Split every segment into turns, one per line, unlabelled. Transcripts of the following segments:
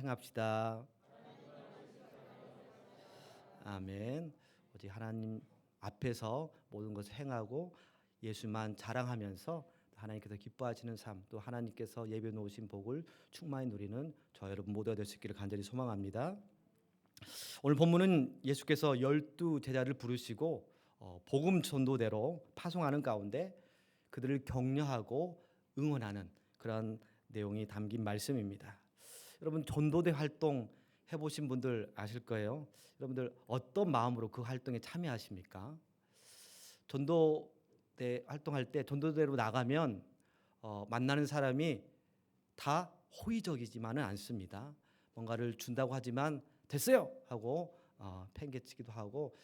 행합시다. 아멘. 오직 하나님 앞에서 모든 것을 행하고 예수만 자랑하면서 하나님께서 기뻐하시는 삶, 또 하나님께서 예비해 놓으신 복을 충만히 누리는 저 여러분 모두가 될 수 있기를 간절히 소망합니다. 오늘 본문은 예수께서 12 제자를 부르시고 복음 전도대로 파송하는 가운데 그들을 격려하고 응원하는 그런 내용이 담긴 말씀입니다. 여러분 전도대 활동 해보신 분들 아실 거예요. 여러분들 어떤 마음으로 그 활동에 참여하십니까? 전도대 활동할 때 전도대로 나가면 만나는 사람이 다 호의적이지만은 않습니다. 뭔가를 준다고 하지만 됐어요 하고 팽개치기도 하고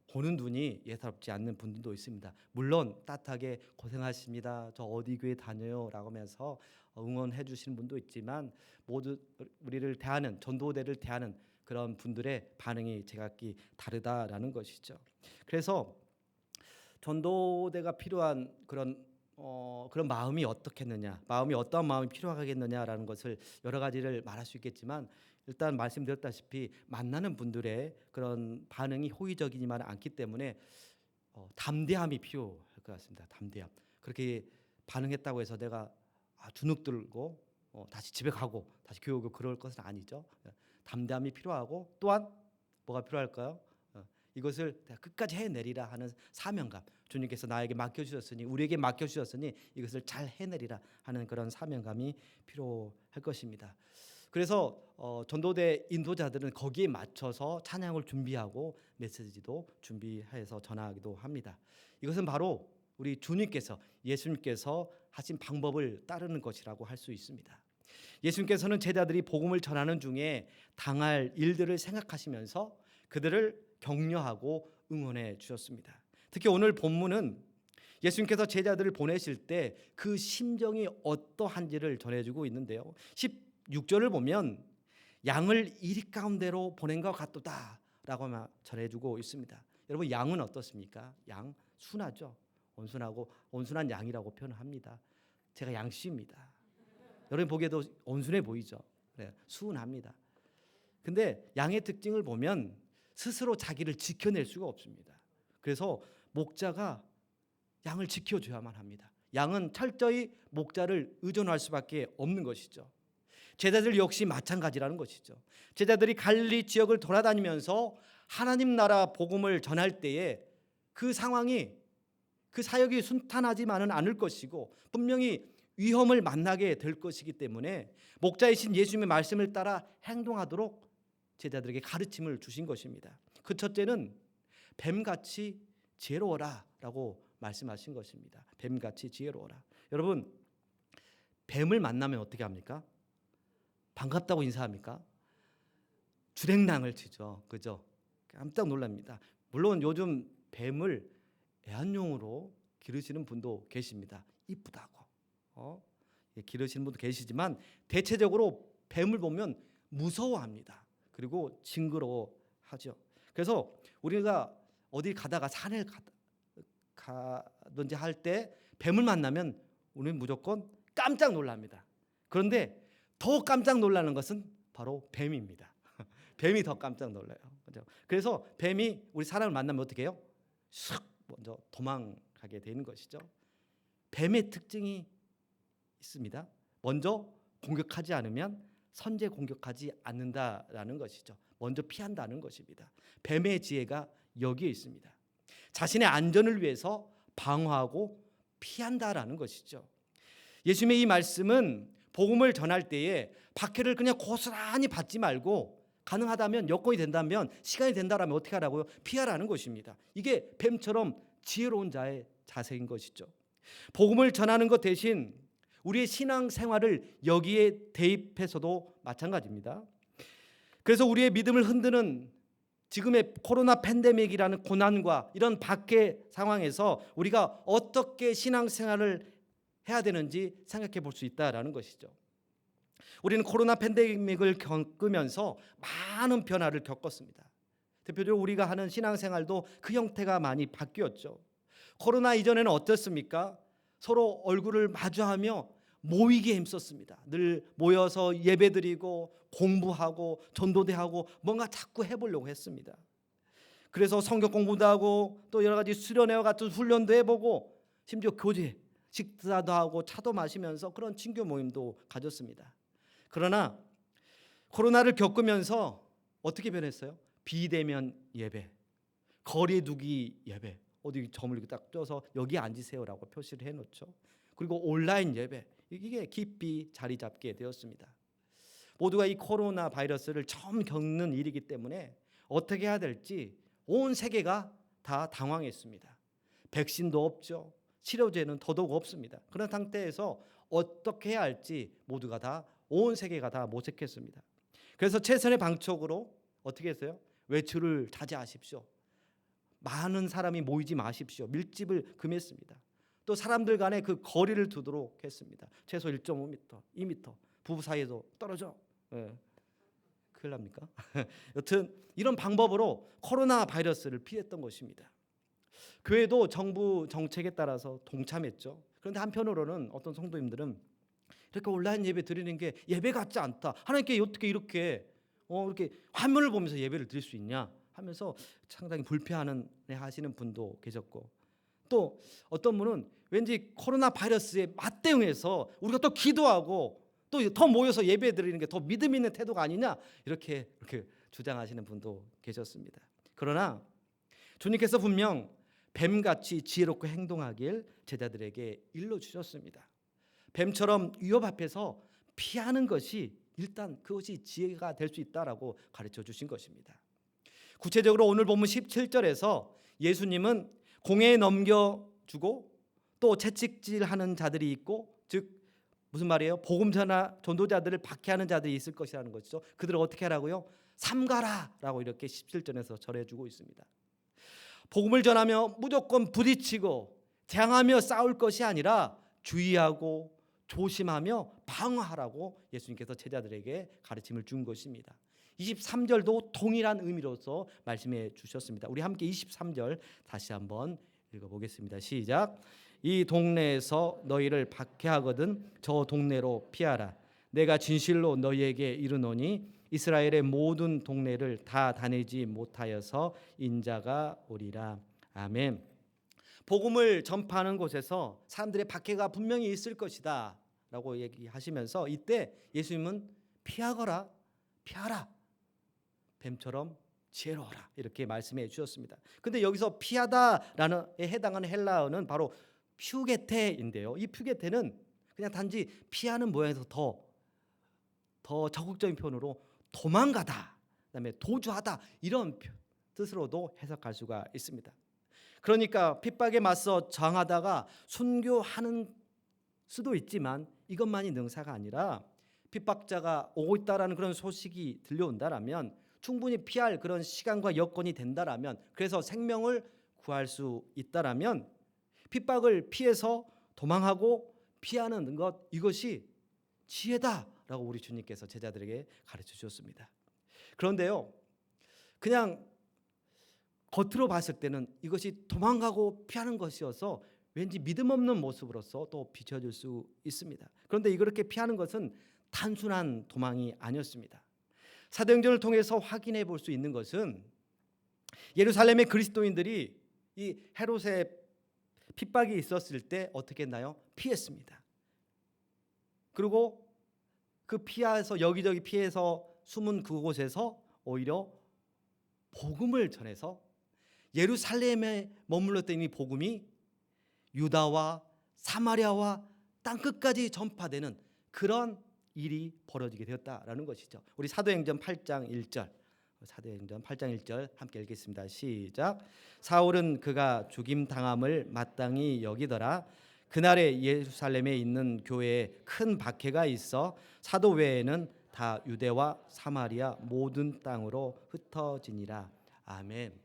보는 눈이 예사롭지 않는 분들도 있습니다. 물론 따뜻하게 고생하십니다. 저 어디 교회 다녀요 라고 하면서 응원해 주시는 분도 있지만 모두 우리를 대하는 전도대를 대하는 그런 분들의 반응이 제각기 다르다라는 것이죠. 그래서 전도대가 필요한 그런 마음이 어떻겠느냐, 마음이 어떠한 마음이 필요하겠느냐라는 것을 여러 가지를 말할 수 있겠지만 일단 말씀드렸다시피 만나는 분들의 그런 반응이 호의적이지만 않기 때문에 담대함이 필요할 것 같습니다. 담대함. 그렇게 반응했다고 해서 내가 주눅 들고 다시 집에 가고 다시 교회 오고 그럴 것은 아니죠. 담대함이 필요하고 또한 뭐가 필요할까요? 이것을 끝까지 해내리라 하는 사명감. 주님께서 나에게 맡겨주셨으니 우리에게 맡겨주셨으니 이것을 잘 해내리라 하는 그런 사명감이 필요할 것입니다. 그래서 전도대 인도자들은 거기에 맞춰서 찬양을 준비하고 메시지도 준비해서 전하기도 합니다. 이것은 바로 우리 주님께서 예수님께서 하신 방법을 따르는 것이라고 할 수 있습니다. 예수님께서는 제자들이 복음을 전하는 중에 당할 일들을 생각하시면서 그들을 격려하고 응원해 주셨습니다. 특히 오늘 본문은 예수님께서 제자들을 보내실 때 그 심정이 어떠한지를 전해주고 있는데요. 16절을 보면 양을 이리 가운데로 보낸 것 같도다라고 전해주고 있습니다. 여러분 양은 어떻습니까? 양 순하죠. 온순하고 온순한 양이라고 표현합니다. 제가 양씨입니다. 여러분 보기에도 온순해 보이죠. 네, 수은합니다. 근데 양의 특징을 보면 스스로 자기를 지켜낼 수가 없습니다. 그래서 목자가 양을 지켜줘야만 합니다. 양은 철저히 목자를 의존할 수밖에 없는 것이죠. 제자들 역시 마찬가지라는 것이죠. 제자들이 갈릴리 지역을 돌아다니면서 하나님 나라 복음을 전할 때에 그 상황이 그 사역이 순탄하지만은 않을 것이고 분명히 위험을 만나게 될 것이기 때문에 목자이신 예수님의 말씀을 따라 행동하도록 제자들에게 가르침을 주신 것입니다. 그 첫째는 뱀같이 지혜로워라 라고 말씀하신 것입니다. 뱀같이 지혜로워라. 여러분 뱀을 만나면 어떻게 합니까? 반갑다고 인사합니까? 주랭랑을 치죠. 그죠? 깜짝 놀랍니다. 물론 요즘 뱀을 애완용으로 기르시는 분도 계십니다. 이쁘다고 기르시는 분도 계시지만 대체적으로 뱀을 보면 무서워합니다. 그리고 징그러워하죠. 그래서 우리가 어디 가다가 산에 가든지 할 때 뱀을 만나면 우리는 무조건 깜짝 놀랍니다. 그런데 더 깜짝 놀라는 것은 바로 뱀입니다. 뱀이 더 깜짝 놀라요. 그렇죠? 그래서 뱀이 우리 사람을 만나면 어떻게 해요? 쑥 먼저 도망가게 되는 것이죠. 뱀의 특징이 있습니다. 먼저 공격하지 않으면 선제 공격하지 않는다라는 것이죠. 먼저 피한다는 것입니다. 뱀의 지혜가 여기에 있습니다. 자신의 안전을 위해서 방어하고 피한다라는 것이죠. 예수님의 이 말씀은 복음을 전할 때에 박해를 그냥 고스란히 받지 말고 가능하다면 여건이 된다면 시간이 된다면 어떻게 하라고요? 피하라는 것입니다. 이게 뱀처럼 지혜로운 자의 자세인 것이죠. 복음을 전하는 것 대신 우리의 신앙생활을 여기에 대입해서도 마찬가지입니다. 그래서 우리의 믿음을 흔드는 지금의 코로나 팬데믹이라는 고난과 이런 박해 상황에서 우리가 어떻게 신앙생활을 해야 되는지 생각해 볼 수 있다라는 것이죠. 우리는 코로나 팬데믹을 겪으면서 많은 변화를 겪었습니다. 대표적으로 우리가 하는 신앙생활도 그 형태가 많이 바뀌었죠. 코로나 이전에는 어떻습니까? 서로 얼굴을 마주하며 모이게 힘썼습니다. 늘 모여서 예배드리고 공부하고 전도대하고 뭔가 자꾸 해보려고 했습니다. 그래서 성경 공부도 하고 또 여러 가지 수련회와 같은 훈련도 해보고 심지어 교제, 식사도 하고 차도 마시면서 그런 친교 모임도 가졌습니다. 그러나 코로나를 겪으면서 어떻게 변했어요? 비대면 예배, 거리 두기 예배, 어디 점을 이렇게 딱 쪄서 여기 앉으세요라고 표시를 해놓죠. 그리고 온라인 예배, 이게 깊이 자리 잡게 되었습니다. 모두가 이 코로나 바이러스를 처음 겪는 일이기 때문에 어떻게 해야 될지 온 세계가 다 당황했습니다. 백신도 없죠. 치료제는 더더욱 없습니다. 그런 상태에서 어떻게 해야 할지 모두가 다 온 세계가 다 모색했습니다. 그래서 최선의 방책으로 어떻게 했어요? 외출을 자제하십시오. 많은 사람이 모이지 마십시오. 밀집을 금했습니다. 또 사람들 간에 그 거리를 두도록 했습니다. 최소 1.5m, 2m, 부부 사이에도 떨어져. 큰일 납니까? 여튼 이런 방법으로 코로나 바이러스를 피했던 것입니다. 교회도 정부 정책에 따라서 동참했죠. 그런데 한편으로는 어떤 성도님들은 이렇게 온라인 예배 드리는 게 예배 같지 않다. 하나님께 어떻게 이렇게 화면을 보면서 예배를 드릴 수 있냐 하면서 상당히 불편해 하시는 분도 계셨고, 또 어떤 분은 왠지 코로나 바이러스에 맞대응해서 우리가 또 기도하고 또 더 모여서 예배 드리는 게 더 믿음 있는 태도가 아니냐 이렇게 주장하시는 분도 계셨습니다. 그러나 주님께서 분명 뱀같이 지혜롭게 행동하길 제자들에게 일러주셨습니다. 뱀처럼 위협 앞에서 피하는 것이 일단 그것이 지혜가 될 수 있다라고 가르쳐 주신 것입니다. 구체적으로 오늘 본문 17절에서 예수님은 공회에 넘겨주고 또 채찍질하는 자들이 있고, 즉 무슨 말이에요? 복음 전도자들을 박해하는 자들이 있을 것이라는 것이죠. 그들을 어떻게 하라고요? 삼가라라고 이렇게 17절에서 전해주고 있습니다. 복음을 전하며 무조건 부딪히고 대항하며 싸울 것이 아니라 주의하고 조심하며 방어하라고 예수님께서 제자들에게 가르침을 준 것입니다. 23절도 동일한 의미로서 말씀해 주셨습니다. 우리 함께 23절 다시 한번 읽어보겠습니다. 시작. 이 동네에서 너희를 박해하거든 저 동네로 피하라. 내가 진실로 너희에게 이르노니 이스라엘의 모든 동네를 다 다니지 못하여서 인자가 오리라. 아멘. 복음을 전파하는 곳에서 사람들의 박해가 분명히 있을 것이다 라고 얘기하시면서 이때 예수님은 피하거라, 피하라, 뱀처럼 지혜로워라 이렇게 말씀해 주셨습니다. 근데 여기서 피하다라는 에 해당하는 헬라어는 바로 퓨게테인데요. 이 퓨게테는 그냥 단지 피하는 모양에서 더 적극적인 표현으로 도망가다, 그다음에 도주하다 이런 뜻으로도 해석할 수가 있습니다. 그러니까 핍박에 맞서 저항하다가 순교하는 수도 있지만 이것만이 능사가 아니라 핍박자가 오고 있다라는 그런 소식이 들려온다라면 충분히 피할 그런 시간과 여건이 된다라면, 그래서 생명을 구할 수 있다라면 핍박을 피해서 도망하고 피하는 것, 이것이 지혜다라고 우리 주님께서 제자들에게 가르쳐 주셨습니다. 그런데요, 그냥 겉으로 봤을 때는 이것이 도망가고 피하는 것이어서 왠지 믿음 없는 모습으로서 또 비춰질 수 있습니다. 그런데 이렇게 피하는 것은 단순한 도망이 아니었습니다. 사도행전을 통해서 확인해 볼 수 있는 것은 예루살렘의 그리스도인들이 이 헤롯의 핍박이 있었을 때 어떻게 했나요? 피했습니다. 그리고 그 피해서 여기저기 피해서 숨은 그곳에서 오히려 복음을 전해서 예루살렘에 머물렀던 이 복음이 유다와 사마리아와 땅끝까지 전파되는 그런 일이 벌어지게 되었다라는 것이죠. 우리 사도행전 8장 1절, 사도행전 8장 1절 함께 읽겠습니다. 시작. 사울은 그가 죽임 당함을 마땅히 여기더라. 그날에 예루살렘에 있는 교회에 큰 박해가 있어 사도 외에는 다 유대와 사마리아 모든 땅으로 흩어지니라. 아멘.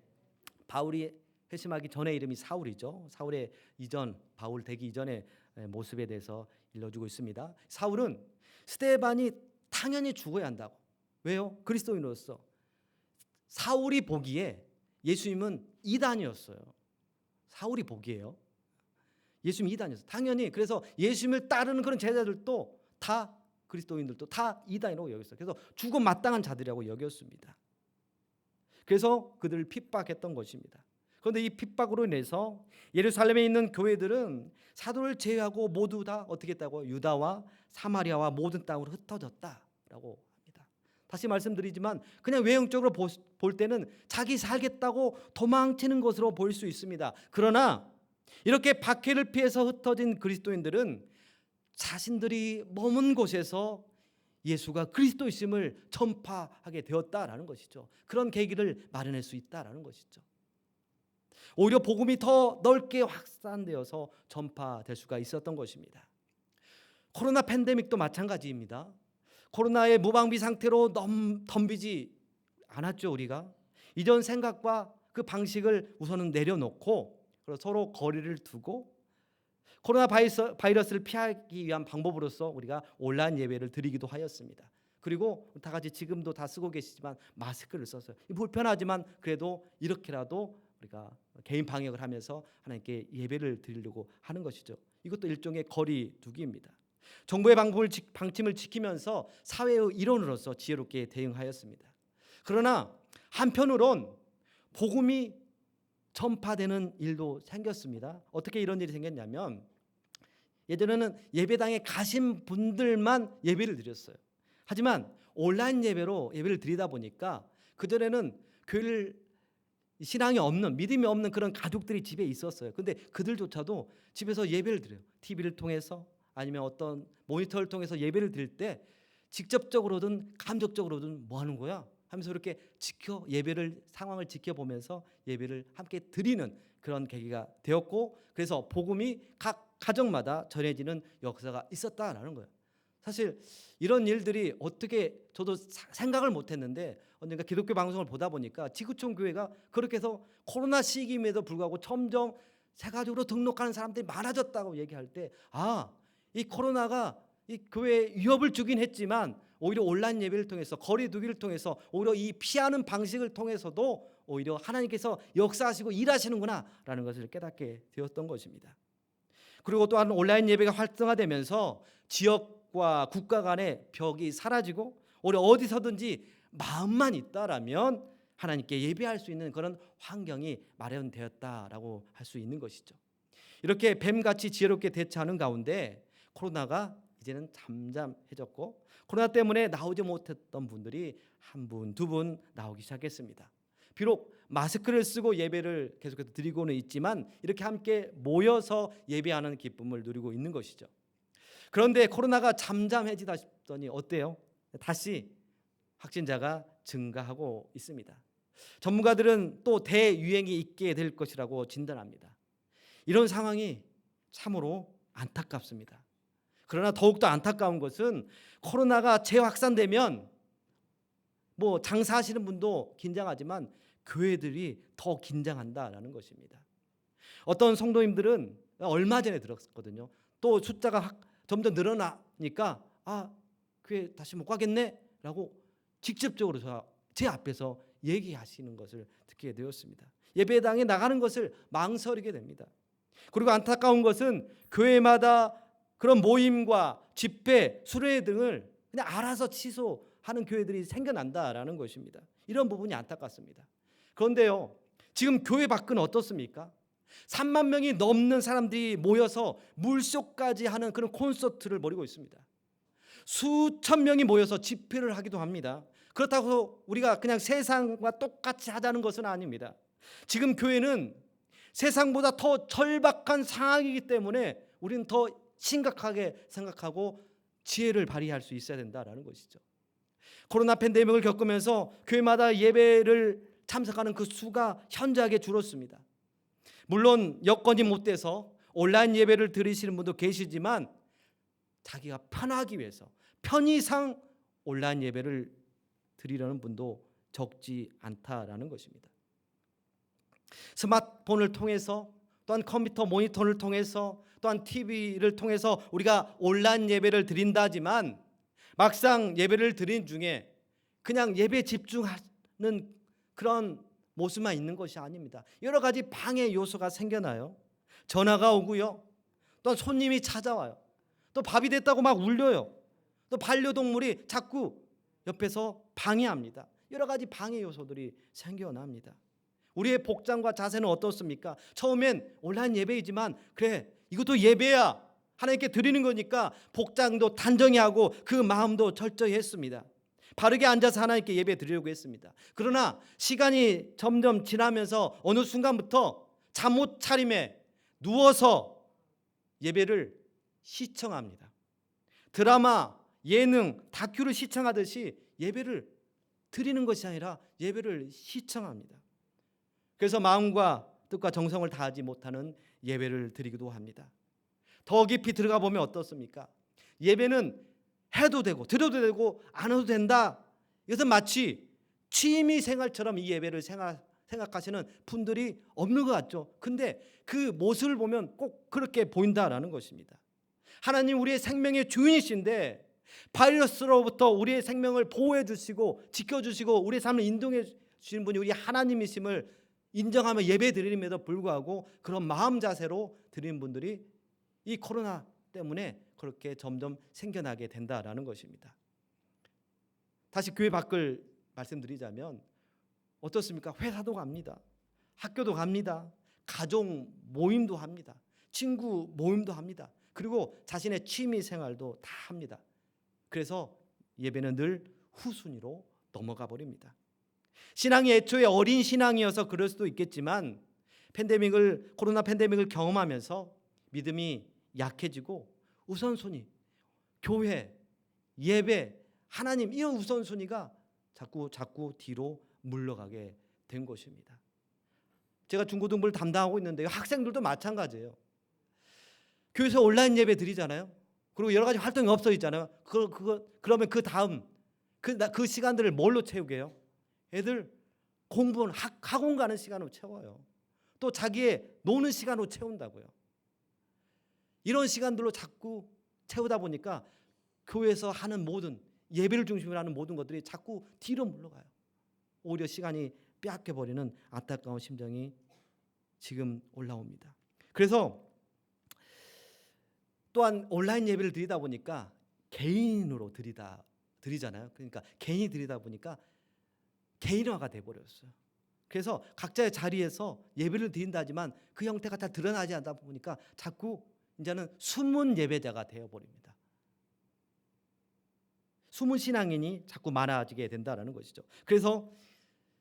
바울이 회심하기 전에 이름이 사울이죠. 사울의 이전, 바울 되기 이전의 모습에 대해서 일러주고 있습니다. 사울은 스데반이 당연히 죽어야 한다고. 왜요? 그리스도인으로서. 사울이 보기에 예수님은 이단이었어요. 사울이 보기에요. 예수님 이단이었어요. 당연히 그래서 예수님을 따르는 그런 제자들도 다 그리스도인들도 다 이단이라고 여겼어요. 그래서 죽어 마땅한 자들이라고 여겼습니다. 그래서 그들을 핍박했던 것입니다. 그런데 이 핍박으로 인해서 예루살렘에 있는 교회들은 사도를 제외하고 모두 다 어떻게 했다고? 유다와 사마리아와 모든 땅으로 흩어졌다라고 합니다. 다시 말씀드리지만 그냥 외형적으로 볼 때는 자기 살겠다고 도망치는 것으로 보일 수 있습니다. 그러나 이렇게 박해를 피해서 흩어진 그리스도인들은 자신들이 머문 곳에서 예수가 그리스도이심을 전파하게 되었다라는 것이죠. 그런 계기를 마련할 수 있다라는 것이죠. 오히려 복음이 더 넓게 확산되어서 전파될 수가 있었던 것입니다. 코로나 팬데믹도 마찬가지입니다. 코로나의 무방비 상태로 덤비지 않았죠. 우리가 이전 생각과 그 방식을 우선은 내려놓고 서로 거리를 두고 코로나 바이러스를 피하기 위한 방법으로서 우리가 온라인 예배를 드리기도 하였습니다. 그리고 다 같이 지금도 다 쓰고 계시지만 마스크를 썼어요. 불편하지만 그래도 이렇게라도 우리가 개인 방역을 하면서 하나님께 예배를 드리려고 하는 것이죠. 이것도 일종의 거리 두기입니다. 정부의 방침을 지키면서 사회의 일원으로서 지혜롭게 대응하였습니다. 그러나 한편으론 복음이 전파되는 일도 생겼습니다. 어떻게 이런 일이 생겼냐면 예전에는 예배당에 가신 분들만 예배를 드렸어요. 하지만 온라인 예배로 예배를 드리다 보니까 그전에는 교회를 신앙이 없는, 믿음이 없는 그런 가족들이 집에 있었어요. 근데 그들조차도 집에서 예배를 드려요. TV를 통해서 아니면 어떤 모니터를 통해서 예배를 드릴 때 직접적으로든 감정적으로든 뭐 하는 거야? 하면서 이렇게 예배를 상황을 지켜보면서 예배를 함께 드리는 그런 계기가 되었고, 그래서 복음이 각 가정마다 전해지는 역사가 있었다라는 거예요. 사실 이런 일들이 어떻게 저도 생각을 못했는데 언젠가 기독교 방송을 보다 보니까 지구촌 교회가 그렇게 해서 코로나 시기임에도 불구하고 점점 세가족으로 등록하는 사람들이 많아졌다고 얘기할 때 이 코로나가 이 교회에 위협을 주긴 했지만 오히려 온라인 예배를 통해서 거리 두기를 통해서 오히려 이 피하는 방식을 통해서도 오히려 하나님께서 역사하시고 일하시는구나라는 것을 깨닫게 되었던 것입니다. 그리고 또한 온라인 예배가 활성화되면서 지역과 국가 간의 벽이 사라지고 오히려 어디서든지 마음만 있다라면 하나님께 예배할 수 있는 그런 환경이 마련되었다라고 할 수 있는 것이죠. 이렇게 뱀같이 지혜롭게 대처하는 가운데 코로나가 이제는 잠잠해졌고 코로나 때문에 나오지 못했던 분들이 한 분, 두 분 나오기 시작했습니다. 비록 마스크를 쓰고 예배를 계속해서 드리고는 있지만 이렇게 함께 모여서 예배하는 기쁨을 누리고 있는 것이죠. 그런데 코로나가 잠잠해지다 싶더니 어때요? 다시 확진자가 증가하고 있습니다. 전문가들은 또 대유행이 있게 될 것이라고 진단합니다. 이런 상황이 참으로 안타깝습니다. 그러나 더욱더 안타까운 것은 코로나가 재확산되면 뭐 장사하시는 분도 긴장하지만 교회들이 더 긴장한다라는 것입니다. 어떤 성도님들은 얼마 전에 들었거든요. 또 숫자가 점점 늘어나니까 교회 다시 못 가겠네라고 직접적으로 제 앞에서 얘기하시는 것을 듣게 되었습니다. 예배당에 나가는 것을 망설이게 됩니다. 그리고 안타까운 것은 교회마다 그런 모임과 집회, 수례 등을 그냥 알아서 취소하는 교회들이 생겨난다라는 것입니다. 이런 부분이 안타깝습니다. 그런데요, 지금 교회 밖은 어떻습니까? 3만 명이 넘는 사람들이 모여서 물쇼까지 하는 그런 콘서트를 벌이고 있습니다. 수천 명이 모여서 집회를 하기도 합니다. 그렇다고 우리가 그냥 세상과 똑같이 하자는 것은 아닙니다. 지금 교회는 세상보다 더 절박한 상황이기 때문에 우리는 더 심각하게 생각하고 지혜를 발휘할 수 있어야 된다라는 것이죠. 코로나 팬데믹을 겪으면서 교회마다 예배를 참석하는 그 수가 현저하게 줄었습니다. 물론 여건이 못 돼서 온라인 예배를 드리시는 분도 계시지만 자기가 편하기 위해서 편의상 온라인 예배를 드리려는 분도 적지 않다라는 것입니다. 스마트폰을 통해서 또한 컴퓨터 모니터를 통해서 또한 TV를 통해서 우리가 온라인 예배를 드린다지만 막상 예배를 드린 중에 그냥 예배에 집중하는 그런 모습만 있는 것이 아닙니다. 여러 가지 방해 요소가 생겨나요. 전화가 오고요. 또 손님이 찾아와요. 또 밥이 됐다고 막 울려요. 또 반려동물이 자꾸 옆에서 방해합니다. 여러 가지 방해 요소들이 생겨납니다. 우리의 복장과 자세는 어떻습니까? 처음엔 온라인 예배이지만 그래 이것도 예배야, 하나님께 드리는 거니까 복장도 단정히 하고 그 마음도 철저히 했습니다. 바르게 앉아서 하나님께 예배 드리려고 했습니다. 그러나 시간이 점점 지나면서 어느 순간부터 잠못 차림에 누워서 예배를 시청합니다. 드라마, 예능, 다큐를 시청하듯이 예배를 드리는 것이 아니라 예배를 시청합니다. 그래서 마음과 뜻과 정성을 다하지 못하는 예배를 드리기도 합니다. 더 깊이 들어가 보면 어떻습니까? 예배는 해도 되고 드려도 되고 안 해도 된다. 이것은 마치 취미 생활처럼 이 예배를 생각하시는 분들이 없는 것 같죠. 근데 그 모습을 보면 꼭 그렇게 보인다라는 것입니다. 하나님 우리의 생명의 주인이신데 바이러스로부터 우리의 생명을 보호해 주시고 지켜주시고 우리의 삶을 인도해 주시는 분이 우리 하나님이심을 인정하며 예배 드림에도 불구하고 그런 마음 자세로 드리는 분들이 이 코로나 때문에 그렇게 점점 생겨나게 된다라는 것입니다. 다시 교회 밖을 말씀드리자면 어떻습니까? 회사도 갑니다. 학교도 갑니다. 가족 모임도 합니다. 친구 모임도 합니다. 그리고 자신의 취미 생활도 다 합니다. 그래서 예배는 늘 후순위로 넘어가 버립니다. 신앙이 애초에 어린 신앙이어서 그럴 수도 있겠지만 코로나 팬데믹을 경험하면서 믿음이 약해지고 우선순위, 교회, 예배, 하나님 이런 우선순위가 자꾸 뒤로 물러가게 된 것입니다. 제가 중고등부를 담당하고 있는데요. 학생들도 마찬가지예요. 교회에서 온라인 예배 드리잖아요. 그리고 여러 가지 활동이 없어 있잖아요. 그러면 그 다음 그 시간들을 뭘로 채우게 해요? 애들 공부는 학원 가는 시간으로 채워요. 또 자기의 노는 시간으로 채운다고요. 이런 시간들로 자꾸 채우다 보니까 교회에서 하는 모든 예배를 중심으로 하는 모든 것들이 자꾸 뒤로 물러가요. 오히려 시간이 빼앗겨버리는 안타까운 심정이 지금 올라옵니다. 그래서 또한 온라인 예배를 드리다 보니까 개인으로 드리잖아요. 그러니까 개인이 드리다 보니까 개인화가 돼버렸어요. 그래서 각자의 자리에서 예배를 드린다 하지만 그 형태가 잘 드러나지 않다 보니까 자꾸 이제는 숨은 예배자가 되어버립니다. 숨은 신앙인이 자꾸 많아지게 된다는 것이죠. 그래서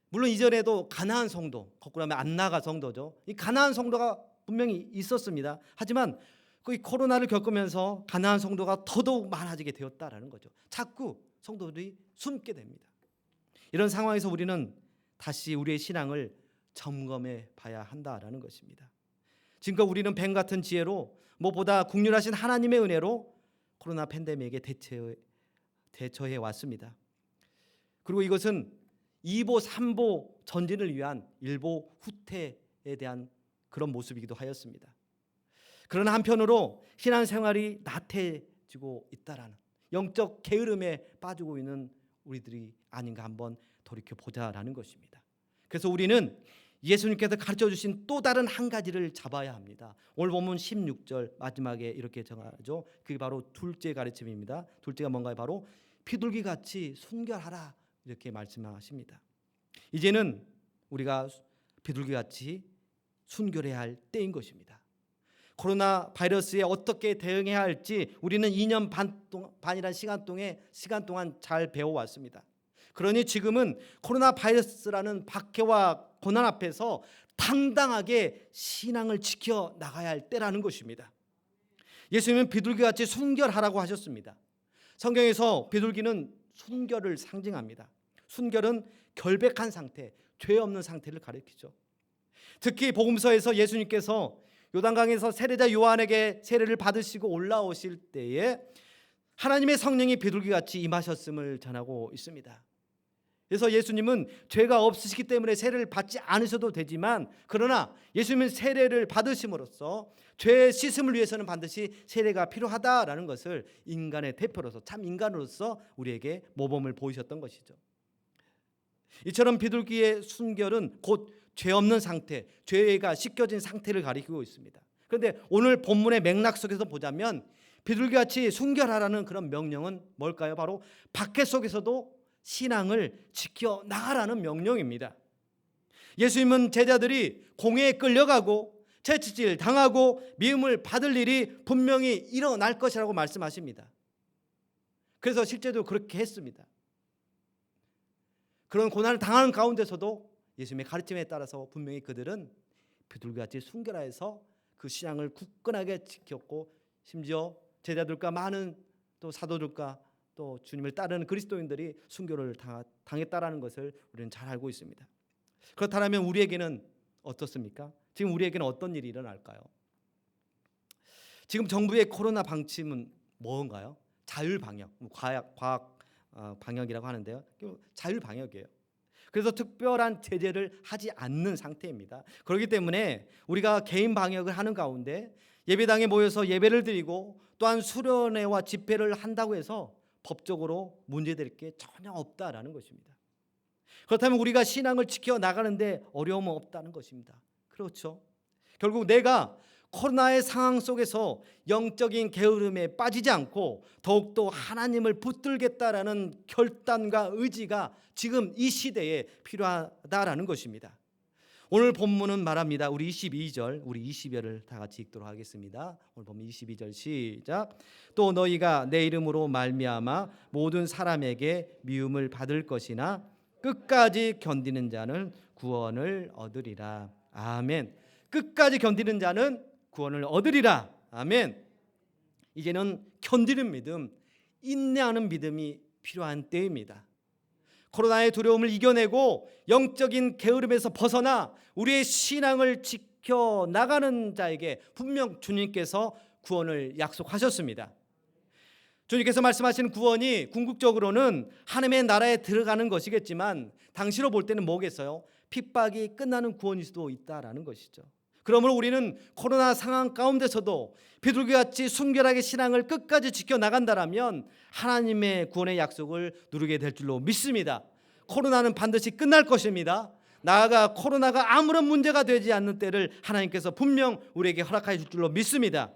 물론 이전에도 가나안 성도, 거꾸로 하면 안나가 성도죠. 이 가나안 성도가 분명히 있었습니다. 하지만 그 코로나를 겪으면서 가나안 성도가 더더욱 많아지게 되었다라는 거죠. 자꾸 성도들이 숨게 됩니다. 이런 상황에서 우리는 다시 우리의 신앙을 점검해 봐야 한다라는 것입니다. 지금껏 우리는 뱀 같은 지혜로 무엇보다 국률하신 하나님의 은혜로 코로나 팬데믹에 대처해 왔습니다. 그리고 이것은 2보 3보 전진을 위한 1보 후퇴에 대한 그런 모습이기도 하였습니다. 그러나 한편으로 신앙생활이 나태해지고 있다라는 영적 게으름에 빠지고 있는 우리들이 아닌가 한번 돌이켜보자라는 것입니다. 그래서 우리는 예수님께서 가르쳐주신 또 다른 한 가지를 잡아야 합니다. 오늘 본문 16절 마지막에 이렇게 정하죠. 그게 바로 둘째 가르침입니다. 둘째가 뭔가요? 바로 비둘기같이 순결하라 이렇게 말씀하십니다. 이제는 우리가 비둘기같이 순결해야 할 때인 것입니다. 코로나 바이러스에 어떻게 대응해야 할지 우리는 2년 반이라는 시간 동안 잘 배워왔습니다. 그러니 지금은 코로나 바이러스라는 박해와 고난 앞에서 당당하게 신앙을 지켜나가야 할 때라는 것입니다. 예수님은 비둘기같이 순결하라고 하셨습니다. 성경에서 비둘기는 순결을 상징합니다. 순결은 결백한 상태, 죄 없는 상태를 가리키죠. 특히 복음서에서 예수님께서 요단강에서 세례자 요한에게 세례를 받으시고 올라오실 때에 하나님의 성령이 비둘기같이 임하셨음을 전하고 있습니다. 그래서 예수님은 죄가 없으시기 때문에 세례를 받지 않으셔도 되지만 그러나 예수님은 세례를 받으심으로써 죄 씻음을 위해서는 반드시 세례가 필요하다라는 것을 인간의 대표로서 참 인간으로서 우리에게 모범을 보이셨던 것이죠. 이처럼 비둘기의 순결은 곧 죄 없는 상태, 죄가 씻겨진 상태를 가리키고 있습니다. 그런데 오늘 본문의 맥락 속에서 보자면 비둘기같이 순결하라는 그런 명령은 뭘까요? 바로 박해 속에서도 신앙을 지켜 나가라는 명령입니다. 예수님은 제자들이 공회에 끌려가고 채찍질 당하고 미움을 받을 일이 분명히 일어날 것이라고 말씀하십니다. 그래서 실제로 그렇게 했습니다. 그런 고난을 당하는 가운데서도 예수님의 가르침에 따라서 분명히 그들은 비둘기같이 순결하여서 그 신앙을 굳건하게 지켰고, 심지어 제자들과 많은 또 사도들과 또 주님을 따르는 그리스도인들이 순교를 당했다라는 것을 우리는 잘 알고 있습니다. 그렇다면 우리에게는 어떻습니까? 지금 우리에게는 어떤 일이 일어날까요? 지금 정부의 코로나 방침은 뭔가요? 자율방역, 과학 방역이라고 하는데요. 자율방역이에요. 그래서 특별한 제재를 하지 않는 상태입니다. 그렇기 때문에 우리가 개인 방역을 하는 가운데 예배당에 모여서 예배를 드리고 또한 수련회와 집회를 한다고 해서 법적으로 문제될 게 전혀 없다라는 것입니다. 그렇다면 우리가 신앙을 지켜 나가는데 어려움은 없다는 것입니다. 그렇죠. 결국 내가 코로나의 상황 속에서 영적인 게으름에 빠지지 않고 더욱더 하나님을 붙들겠다라는 결단과 의지가 지금 이 시대에 필요하다라는 것입니다. 오늘 본문은 말합니다. 우리 20여를 다 같이 읽도록 하겠습니다. 오늘 본문 22절 시작. 또 너희가 내 이름으로 말미암아 모든 사람에게 미움을 받을 것이나 끝까지 견디는 자는 구원을 얻으리라. 아멘. 끝까지 견디는 자는 구원을 얻으리라. 아멘. 이제는 견디는 믿음, 인내하는 믿음이 필요한 때입니다. 코로나의 두려움을 이겨내고 영적인 게으름에서 벗어나 우리의 신앙을 지켜 나가는 자에게 분명 주님께서 구원을 약속하셨습니다. 주님께서 말씀하시는 구원이 궁극적으로는 하나님의 나라에 들어가는 것이겠지만 당시로 볼 때는 뭐겠어요? 핍박이 끝나는 구원일 수도 있다라는 것이죠. 그러므로 우리는 코로나 상황 가운데서도 비둘기같이 순결하게 신앙을 끝까지 지켜나간다면 하나님의 구원의 약속을 누리게 될 줄로 믿습니다. 코로나는 반드시 끝날 것입니다. 나아가 코로나가 아무런 문제가 되지 않는 때를 하나님께서 분명 우리에게 허락하여 줄 줄로 믿습니다.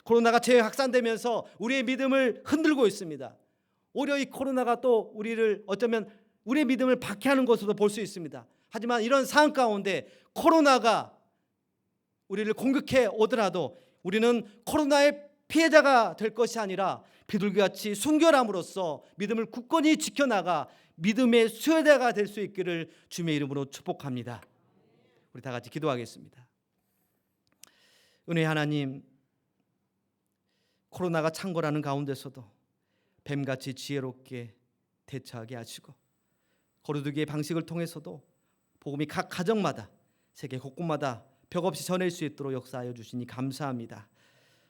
코로나가 재확산되면서 우리의 믿음을 흔들고 있습니다. 오히려 이 코로나가 또 우리를 어쩌면 우리의 믿음을 박해하는 것으로도 볼 수 있습니다. 하지만 이런 상황 가운데 코로나가 우리를 공격해 오더라도 우리는 코로나의 피해자가 될 것이 아니라 비둘기같이 순결함으로써 믿음을 굳건히 지켜나가 믿음의 수혜자가 될 수 있기를 주님의 이름으로 축복합니다. 우리 다 같이 기도하겠습니다. 은혜의 하나님, 코로나가 창궐하는 가운데서도 뱀같이 지혜롭게 대처하게 하시고 거루두기의 방식을 통해서도 복음이 각 가정마다 세계 곳곳마다 벽 없이 전할 수 있도록 역사하여 주시니 감사합니다.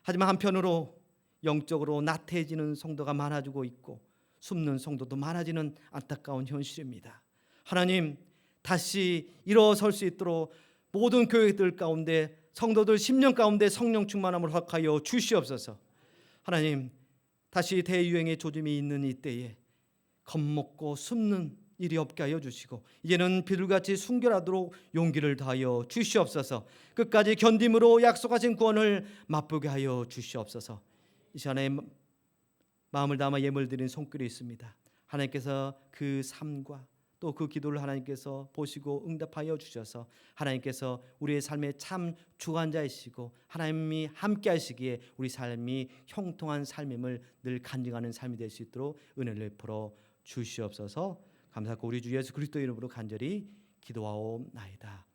하지만 한편으로 영적으로 나태해지는 성도가 많아지고 있고 숨는 성도도 많아지는 안타까운 현실입니다. 하나님, 다시 일어설 수 있도록 모든 교회들 가운데 성도들 10년 가운데 성령 충만함을 허락하여 주시옵소서. 하나님, 다시 대유행의 조짐이 있는 이때에 겁먹고 숨는 일이 없게 하여 주시고 이제는 비둘기같이 순결하도록 용기를 다하여 주시옵소서. 끝까지 견딤으로 약속하신 구원을 맛보게 하여 주시옵소서. 이 시간에 마음을 담아 예물 드린 손길이 있습니다. 하나님께서 그 삶과 또 그 기도를 하나님께서 보시고 응답하여 주셔서 하나님께서 우리의 삶의 참 주관자이시고 하나님이 함께 하시기에 우리 삶이 형통한 삶임을 늘 간증하는 삶이 될 수 있도록 은혜를 베풀어 주시옵소서. 감사하고 우리 주 예수 그리스도 이름으로 간절히 기도하옵나이다.